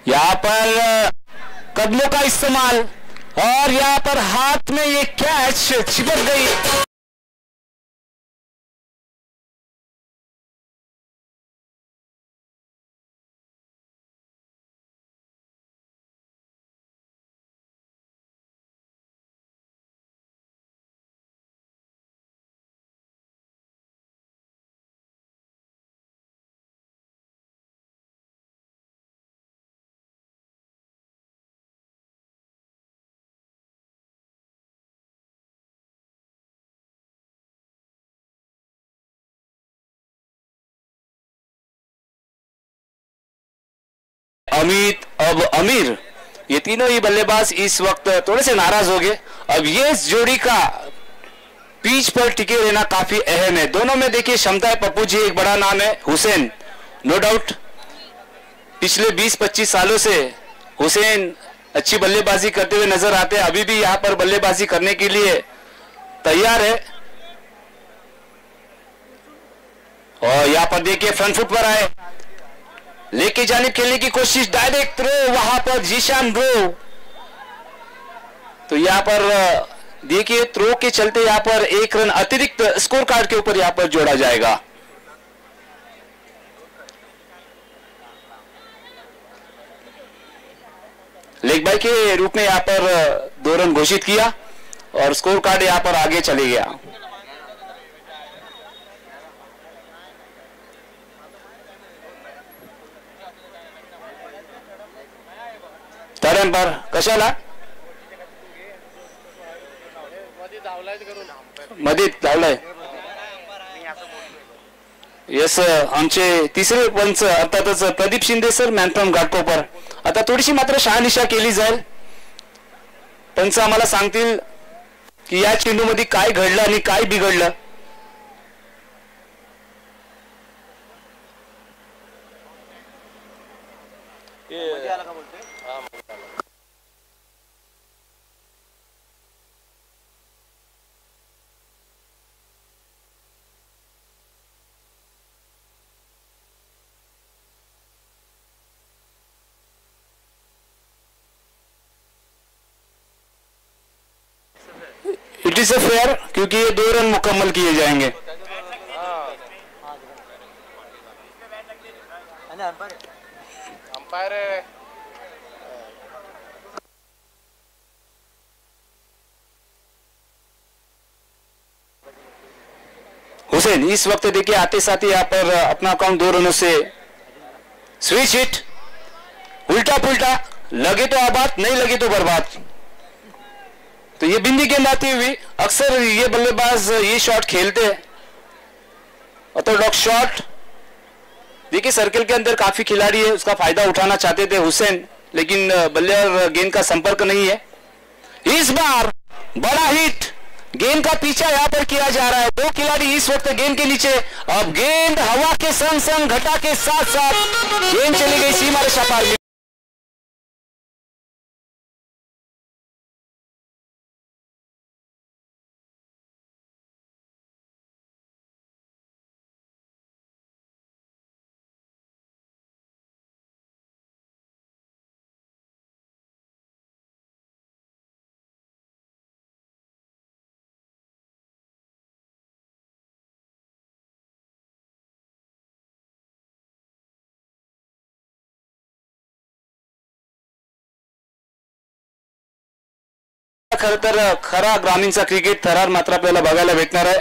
यहां पर कदमों का इस्तेमाल और यहां पर हाथ में ये कैच चिपक गई। अमित अब अमीर, ये तीनों ही बल्लेबाज इस वक्त थोड़े से नाराज हो गए। अब ये जोड़ी का पिच पर टिके रहना काफी अहम है। दोनों में देखिए क्षमता है। पप्पू जी एक बड़ा नाम है, हुसैन नो डाउट पिछले 20-25 सालों से हुसैन अच्छी बल्लेबाजी करते हुए नजर आते हैं। अभी भी यहाँ पर बल्लेबाजी करने के लिए तैयार है। और यहाँ पर देखिए फ्रंट फुट पर आए, लेके जाने खेलने की कोशिश, डायरेक्ट थ्रो, वहां पर जीशान ड्रो। तो यहां पर देखिए थ्रो के चलते यहां पर 1 रन अतिरिक्त स्कोर कार्ड के ऊपर यहां पर जोड़ा जाएगा। लेग बाय के रूप में यहां पर 2 रन घोषित किया और स्कोर कार्ड यहां पर आगे चले गया। टर्न पर कशाला मध्ये धावलाय। यस आमचे तिसरे पंच अर्थातच Pradeep Shinde sir, man from Ghatkopar. आता थोडीशी मात्र शहानिशा केली जाईल। पंच आम्हाला सांगतील की या चेंडूमध्ये काय घडलं आणि काय बिघडलं। इट इज ए फेयर, क्योंकि ये 2 रन मुकम्मल किए जाएंगे। अंपायर हुसैन इस वक्त देखिए आते साथ ही यहाँ पर अपना अकाउंट 2 रनों से स्विच हिट, उल्टा पुल्टा, लगे तो आबाद, नहीं लगे तो बर्बाद। तो ये बिंदी गेंद आती हुई, अक्सर ये बल्लेबाज ये शॉट खेलते हैं, ऑर्थोडॉक्स शॉट। देखिए सर्कल के अंदर काफी खिलाड़ी है, उसका फायदा उठाना चाहते थे हुसैन, लेकिन बल्ले और गेंद का संपर्क नहीं है। इस बार बड़ा हिट, गेंद का पीछा यहां पर किया जा रहा है। 2 खिलाड़ी इस वक्त गेंद के नीचे। अब गेंद हवा के संग संग घटा के साथ साथ गेंद चली गई सीमा रेखा पार। खरं तर खरा ग्रामीणचा क्रिकेट थरार मात्र आपल्याला बघायला भेटणार आहे.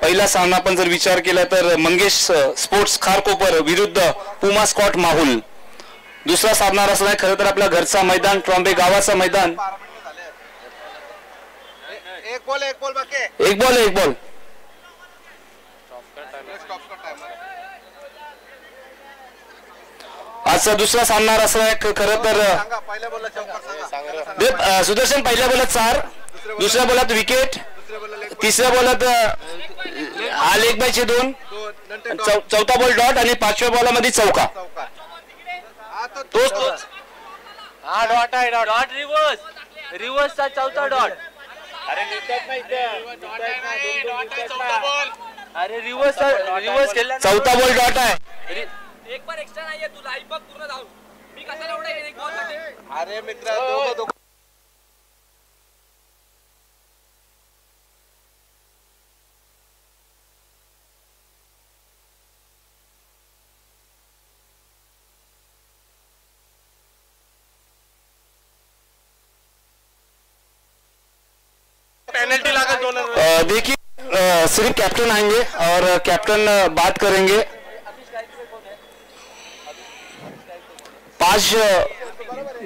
पहिला सामना आपण जर विचार केला तर मंगेश स्पोर्ट्स खारकोपर विरुद्ध पुमा स्कॉट माहुल. दुसरा सामना असणार आहे खरं तर आपल्या घरचा मैदान ट्रॉम्बे गावाचा मैदान. एक बॉल. आजचा दुसरा सामना असणार आहे खरं तर सुदर्शन पहिल्या बॉलात 4, दुसऱ्या बॉलात विकेट, तिसऱ्या बॉलात लेग बायचे 2, चौथा बॉल डॉट आणि 5व्या बॉलामध्ये चौका. तोच हा डॉट आहे. डॉट रिव्हर्सचा चौथा डॉट. अरे रिव्हर्स खेळला. चौथा बॉल डॉट आहे. एक पण एक्स्ट्रा नाहीये तुला. आई बघ पूर्ण धाव. मी कशाला एवढा एक बॉल साठी. अरे मित्र पेनल्टी लागत दोन. देखिए सिर्फ कैप्टन आएंगे और कैप्टन बात करेंगे. 5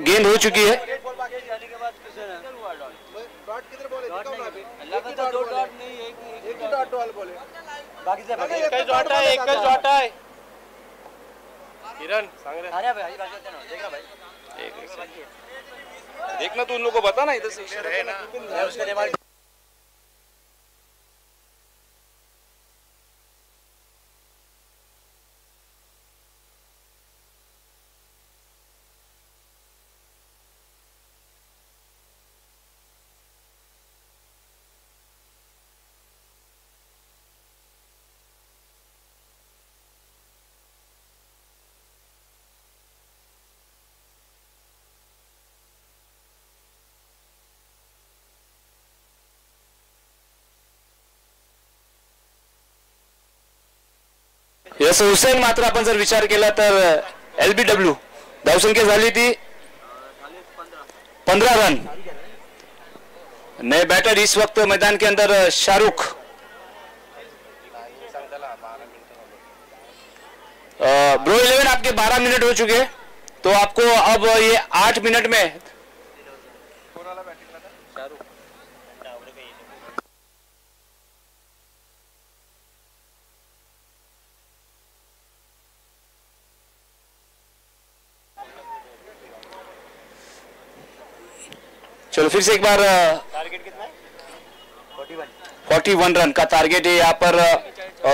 गेंद हो चुकी है. देखना तो उन लोगों को बता ना इधर से. यस हुसेन मात्र आपण जर विचार केला तर LBW धावसंख्या झाली ती 15 रन. नए बैटर इस वक्त मैदान के अंदर शाहरुख. ब्रो 11 आपके 12 मिनट हो चुके, तो आपको अब ये 8 मिनट में चलो फिर से एक बार. टारगेट कितना है? 41 रन का टारगेट है यहाँ पर.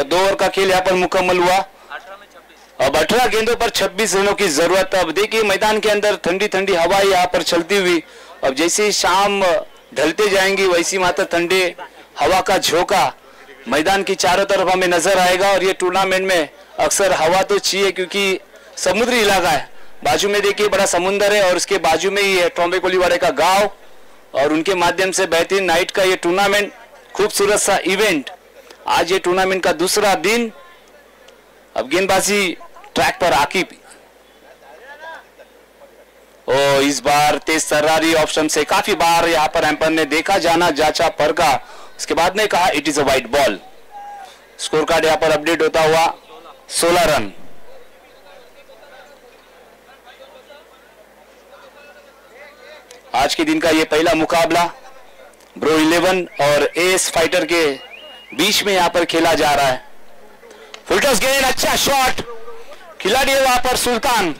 2 ओवर का खेल यहाँ पर मुकम्मल हुआ. 18 में 26. अब 18 गेंदों पर 26 रनों की जरूरत. अब देखिए मैदान के अंदर ठंडी ठंडी हवा यहाँ पर चलती हुई. अब जैसे शाम ढलते जाएंगी वैसी मात्र ठंडे हवा का झोंका मैदान की चारों तरफ हमें नजर आएगा. और ये टूर्नामेंट में अक्सर हवा तो चाहिए क्योंकि समुद्री इलाका है. बाजू में देखिए बड़ा समुंदर है और उसके बाजू में ही है ट्रॉम्बे कोलीवाड़े का गांव और उनके माध्यम से बेहतरीन नाइट का ये टूर्नामेंट, खूबसूरत सा इवेंट. आज ये टूर्नामेंट का दूसरा दिन. अब गेंदबाजी ट्रैक पर आकिब. ओ इस बार तेज तर्रारी ऑप्शन से काफी बार यहाँ पर एम्पायर ने देखा, जाना, जांचा, परखा, उसके बाद ने कहा it is a white ball. Score card यहाँ पर अपडेट होता हुआ 16 रन. आज के दिन का ये पहला मुकाबला ब्रो 11 और एस फाइटर के बीच में यहाँ पर खेला जा रहा है. फुलटॉस गेंद, अच्छा शॉट, खिलाड़ी है वहां पर सुल्तान.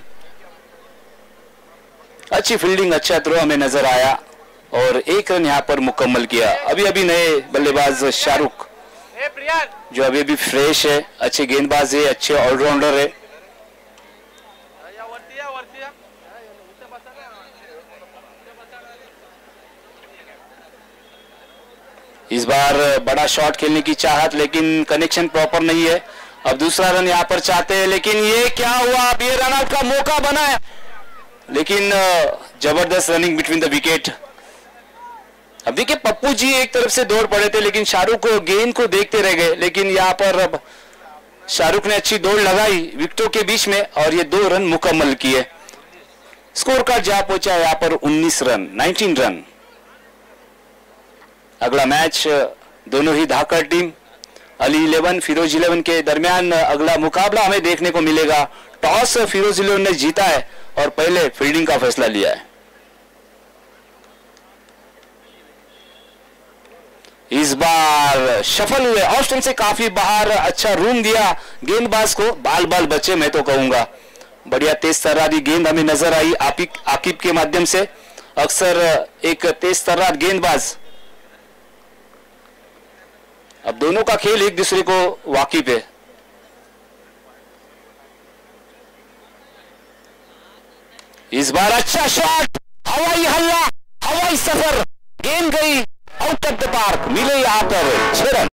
अच्छी फील्डिंग, अच्छा थ्रो हमें नजर आया और 1 रन यहाँ पर मुकम्मल किया. अभी अभी नए बल्लेबाज शाहरुख जो अभी भी फ्रेश है, अच्छे गेंदबाज है, अच्छे ऑलराउंडर है. इस बार बड़ा शॉट खेलने की चाहत लेकिन कनेक्शन प्रॉपर नहीं है. अब दूसरा रन यहाँ पर चाहते हैं लेकिन ये क्या हुआ. अब ये रन आउट का मौका बना है लेकिन जबरदस्त रनिंग बिटवीन द विकेट. अब देखिए पप्पू जी एक तरफ से दौड़ पड़े थे लेकिन शाहरुख गेंद को देखते रह गए. लेकिन यहाँ पर अब शाहरुख ने अच्छी दौड़ लगाई विकेटों के बीच में और ये 2 रन मुकम्मल किए. स्कोर कार्ड जहां पहुंचा यहाँ पर 19 रन, 19 रन. अगला मैच दोनों ही धाकड़ टीम अली 11 फिरोज 11 के दरमियान अगला मुकाबला हमें देखने को मिलेगा। टॉस फिरोज 11 ने जीता है और पहले फील्डिंग का फैसला लिया है। इस बार सफल हुए, ऑफ स्टंप से काफी बाहर, अच्छा रूम दिया गेंदबाज को, बाल बाल बचे मैं तो कहूंगा। बढ़िया तेज तर्रारी गेंद हमें नजर आई आकिब के माध्यम से। अक्सर एक तेज तर्रार गेंदबाज, अब दोनों का खेल एक दूसरे को वाकिफ है। इस बार अच्छा शॉट, हवाई हल्ला, हवाई सफर, गेंद गई आउट ऑफ द पार्क, मिले यहां पर 6 रन।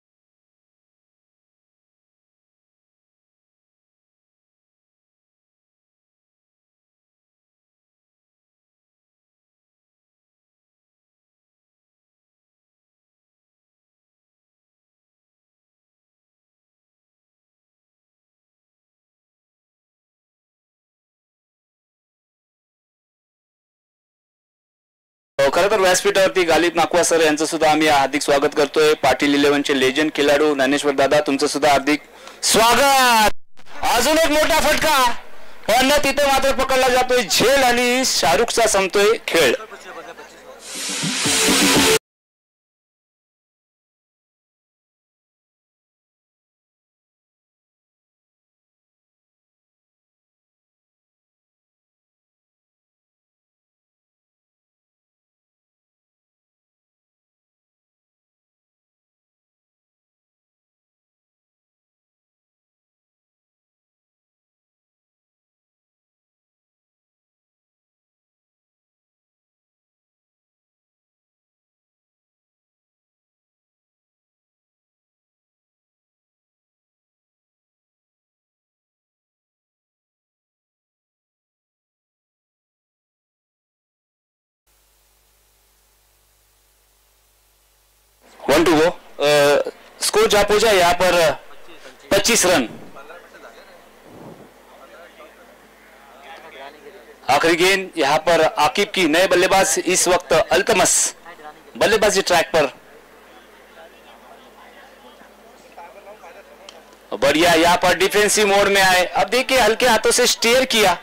खरं तर व्यासपीठावरती गालिब नाकवा सर यांचं सुद्धा आम्ही हार्दिक स्वागत करतोय। पाटील 11 चे लेजंड खेळाडू ज्ञानेश्वर दादा तुमचं सुद्धा हार्दिक स्वागत। अजून एक मोठा फटका, पण तिथे मात्र पकडला जातोय झेल आणि शाहरुखचा संपतोय खेळ। वन टू गो, स्कोर जा पहुंचा यहाँ पर 25 रन। आखिरी गेंद यहाँ पर आकिब की, नए बल्लेबाज इस वक्त अल्तमस बल्लेबाजी ट्रैक पर। बढ़िया यहाँ पर डिफेंसिव मोड में आए। अब देखिए हल्के हाथों से स्टीयर किया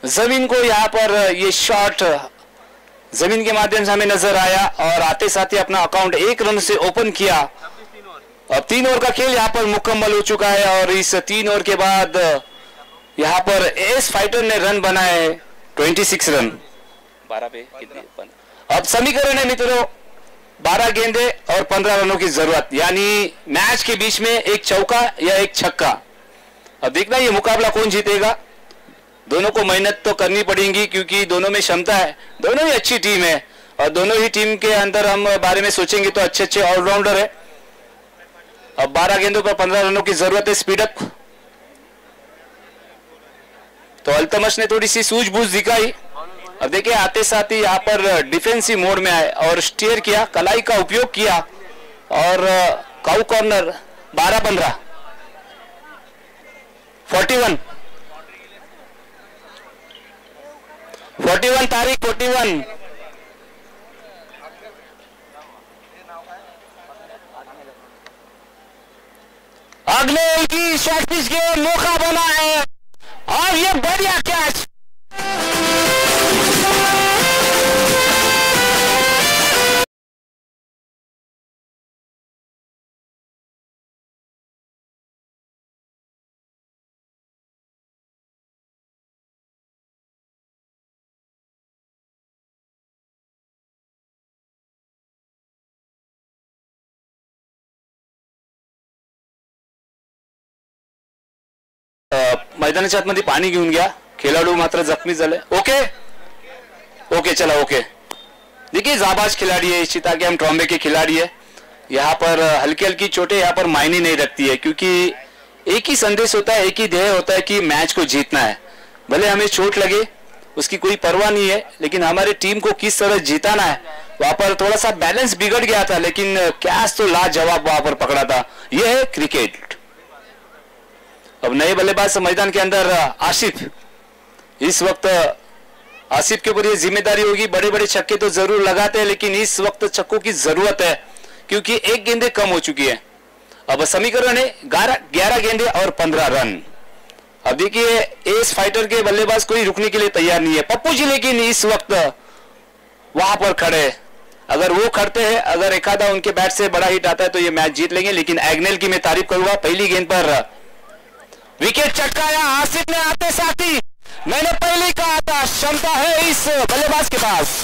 जमीन को, यहाँ पर ये शॉट जमीन के माध्यम से हमें नजर आया और आते साथ ही अपना अकाउंट 1 रन से ओपन किया। अब 3 ओवर का खेल यहाँ पर मुकम्मल हो चुका है और इस 3 ओवर के बाद यहाँ पर एस फाइटर ने रन बनाए 26 रन। 12 पे कितने? अब समीकरण है मित्रों, 12 गेंदे और 15 रनों की जरूरत, यानी मैच के बीच में एक चौका या एक छक्का। अब देखना ये मुकाबला कौन जीतेगा। दोनों को मेहनत तो करनी पड़ेगी क्योंकि दोनों में क्षमता है, दोनों ही अच्छी टीम है और दोनों ही टीम के अंदर हम बारे में सोचेंगे तो अच्छे अच्छे ऑलराउंडर है। अब 12 गेंदों पर 15 रनों की जरूरत है, स्पीडअप। तो अल्तमश ने थोड़ी सी सूझबूझ दिखाई। अब देखिए आते साथ ही यहाँ पर डिफेंसिव मोड में आए और स्टीयर किया, कलाई का उपयोग किया और काउ कॉर्नर 12-15 41 तारीख 41। अगले की शॉर्ट पिच के मौका बना है और ये बढ़िया कैच। मैदानाच्या आतमध्ये पाणी घेऊन घ्या, खेळाडू मात्र जखमी झाले। ओके ओके चला ओके। देखिए जाबाज खिलाड़ी है, चितागम ट्रॉम्बे के खिलाड़ी है। यहाँ पर हल्की हल्की चोटें यहाँ पर मायने नहीं रखती है क्योंकि एक ही संदेश होता है, एक ही ध्येय होता है कि मैच को जीतना है। भले हमें चोट लगे उसकी कोई परवाह नहीं है, लेकिन हमारे टीम को किस तरह जीताना है। वहां पर थोड़ा सा बैलेंस बिगड़ गया था लेकिन कैच तो लाजवाब वहां पर पकड़ा था। यह है क्रिकेट। अब नए बल्लेबाज मैदान के अंदर आसिफ इस वक्त आसिफ के ऊपर ये जिम्मेदारी होगी। बड़े बड़े छक्के तो जरूर लगाते हैं, लेकिन इस वक्त छक्कों की जरूरत है क्योंकि एक गेंदें कम हो चुकी है। अब समीकरण है 11 गेंदें और 15 रन। अब देखिए एस फाइटर के बल्लेबाज कोई रुकने के लिए तैयार नहीं है पप्पू जी, लेकिन इस वक्त वहां पर खड़े हैं। अगर वो खड़ते हैं, अगर एक आधा उनके बैट से बड़ा हिट आता है तो ये मैच जीत लेंगे। लेकिन एग्नेल की मैं तारीफ करूंगा, पहली गेंद पर विकेट चटकाया आसिफ ने आते साथ ही। मैंने पहले कहा था क्षमता है इस बल्लेबाज के पास।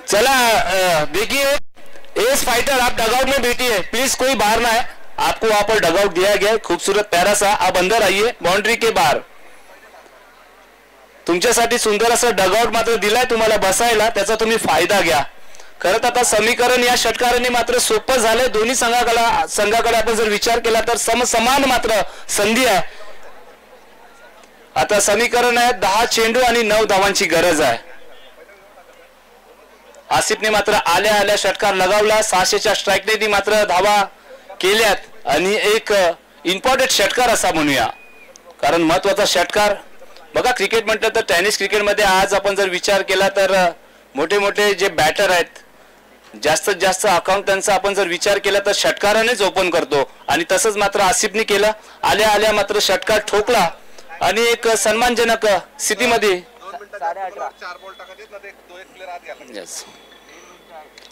चला देखिए एस फाइटर आप डगआउट में बैठिए, प्लीज कोई बाहर ना है। आपको वहां पर डगआउट दिया गया है, खूबसूरत प्यारा सा। आप अंदर आइए बाउंड्री के बाहेर। तुमच्यासाठी सुंदर असं डगआउट मात्र दिलाय तुम्हाला बसायला, त्याचा तुम्ही फायदा घ्या। खरं आता समीकरण या षटकाराने मात्र सोपं झालंय। दोन्ही संघाकडे आपण जर विचार केला तर समान मात्र संधी आहे। आता समीकरण आहे 10 चेंडू आणि 9 धावांची गरज आहे। आसिफने मात्र आल्या आल्या षटकार लगावला, 600च्या स्ट्राईकने मात्र धावा केल्यात आणि एक इम्पॉर्टंट षटकार असा म्हणूया, कारण महत्वाचा षटकार बघा। क्रिकेट म्हटलं तर टेनिस क्रिकेटमध्ये आज आपण जर विचार केला तर मोठे मोठे जे बॅटर आहेत जास्तीत जास्त अकाउंट त्यांचा आपण जर विचार केला तर षटकारानेच ओपन करतो आणि तसंच मात्र आसिफने केलं। आल्या आल्या मात्र षटकार ठोकला आणि एक सन्मानजनक स्थितीमध्ये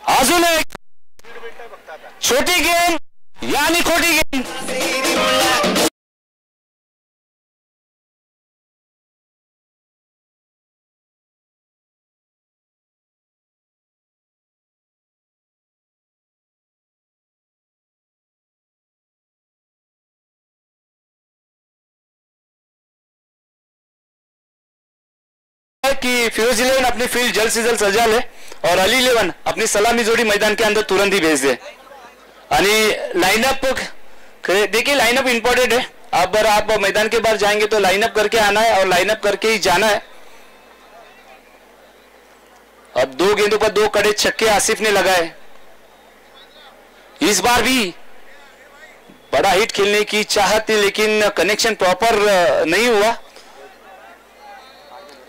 अजून एक छोटी गेंद यानी खोटी गेंद। कि फिरोज 11 अपनी फील्ड जल्द से जल्द सजा ले और अली 11 अपनी सलामी जोड़ी मैदान के अंदर तुरंत ही भेज दे। लाइनअप देखिए, लाइनअप इंपॉर्टेंट है। अगर आप मैदान के बाहर जाएंगे तो लाइनअप करके आना है और लाइनअप करके ही जाना है। अब 2 गेंदों पर 2 कड़े छक्के आसिफ ने लगाए। इस बार भी बड़ा हिट खेलने की चाहत थी, लेकिन कनेक्शन प्रॉपर नहीं हुआ।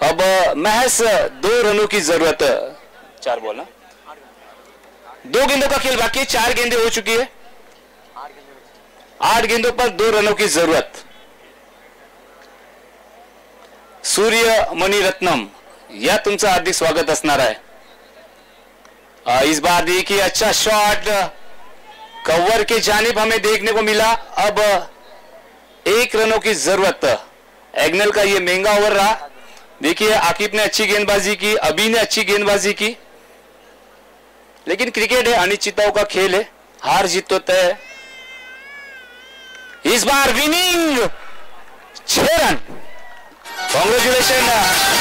अब महज 2 रनों की जरूरत, 4 बॉल ना, 2 गेंदों का खेल बाकी, 4 गेंदें हो चुकी है। 8 गेंदों पर 2 रनों की जरूरत। सूर्य मणिरत्नम या तुमचं हार्दिक स्वागत असणार है। इस बार देखिए अच्छा शॉट कवर के जानिब हमें देखने को मिला। अब 1 रनों की जरूरत। एग्नेल का ये महंगा ओवर रहा। देखिए आकिब ने अच्छी गेंदबाजी की, अभी ने अच्छी गेंदबाजी की, लेकिन क्रिकेट है, अनिश्चितताओं का खेल है, हार जीत तो तय है। इस बार winning 6 run. Congratulation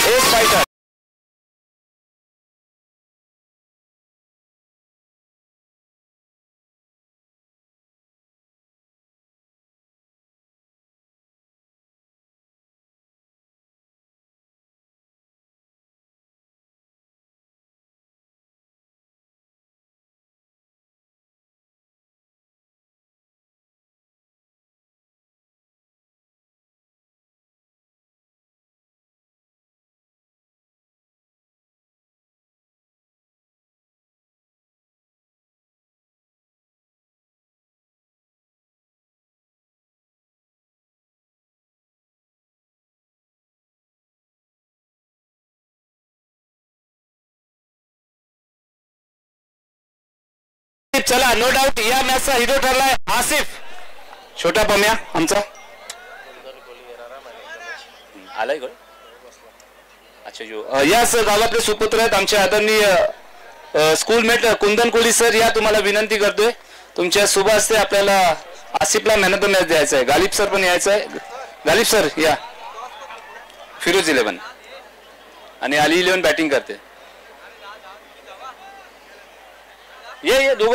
S fighter. चला नो डाऊट या मॅचचा हिरो ठरलाय आसिफ। छोटा पम्या आमचा आलाय गोल। अच्छा जो याच गावातले सुपुत्र आहेत आमचे आदरणीय स्कूलमेट कुंदन कोली सर, या तुम्हाला विनंती करतोय तुमच्या शुभ हस्ते आपल्याला आसिफला मॅन ऑफ द मॅच द्यायचा आहे। गालिब सर पण यायचं आहे। गालिब सर या। फिरोज 11 आणि अली 11 बॅटिंग करते। ये दोघं